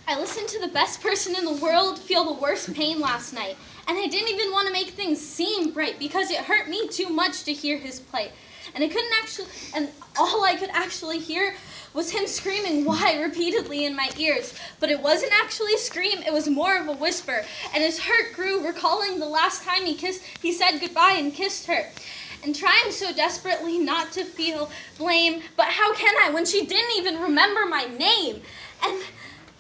I listened to the best person in the world feel the worst pain last night, and I didn't even want to make things seem bright because it hurt me too much to hear his plight. And all I could actually hear was him screaming "why" repeatedly in my ears. But it wasn't actually a scream, it was more of a whisper, and his hurt grew, recalling the last time he said goodbye and kissed her. And trying so desperately not to feel blame, but how can I when she didn't even remember my name? And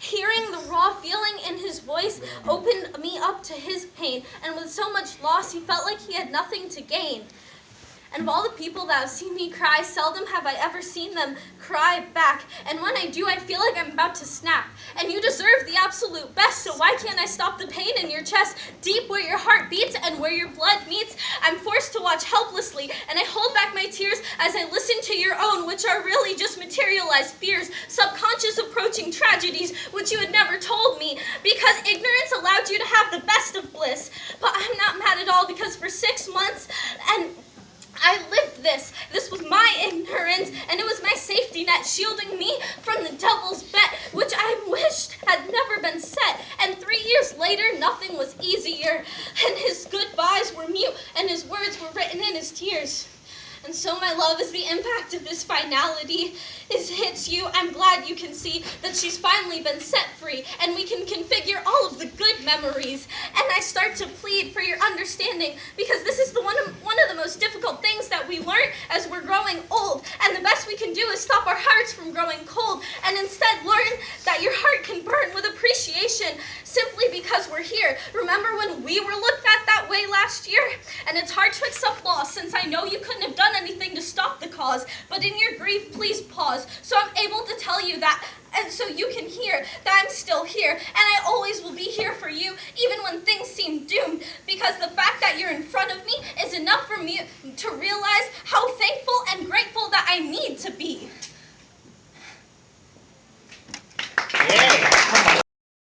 hearing the raw feeling in his voice opened me up to his pain, and with so much loss, he felt like he had nothing to gain. And of all the people that have seen me cry, seldom have I ever seen them cry back. And when I do, I feel like I'm about to snap. And you deserve the absolute best, so why can't I stop the pain in your chest, deep where your heart beats and where your blood meets? I'm forced to watch helplessly, and I hold back my tears as I listen to your own, which are really just materialized fears, subconscious approaching tragedies, which you had never told me, because ignorance allowed you to have the best of bliss. But I'm not mad at all, because for 6 months, and I lived this. This was my ignorance, and it was my safety net shielding me from the devil's bet, which I wished had never been set. And 3 years later, nothing was easier, and his goodbyes were mute, and his words were written in his tears. And so, my love, as the impact of this finality hits you, I'm glad you can see that she's finally been set free, and we can configure all of the good memories. And I start to plead for your understanding, because this is one of the most difficult things that we learn as we're growing old. And the best we can do is stop our hearts from growing cold, and instead learn that your heart can burn with appreciation simply because we're here. Remember when we were looked at that way last year? And it's hard to accept loss, since I know you couldn't have done anything to stop the cause, but in your grief, please pause, so I'm able to tell you that, and so you can hear that I'm still here, and I always will be here for you, even when things seem doomed, because the fact that you're in front of me is enough for me to realize how thankful and grateful that I need to be.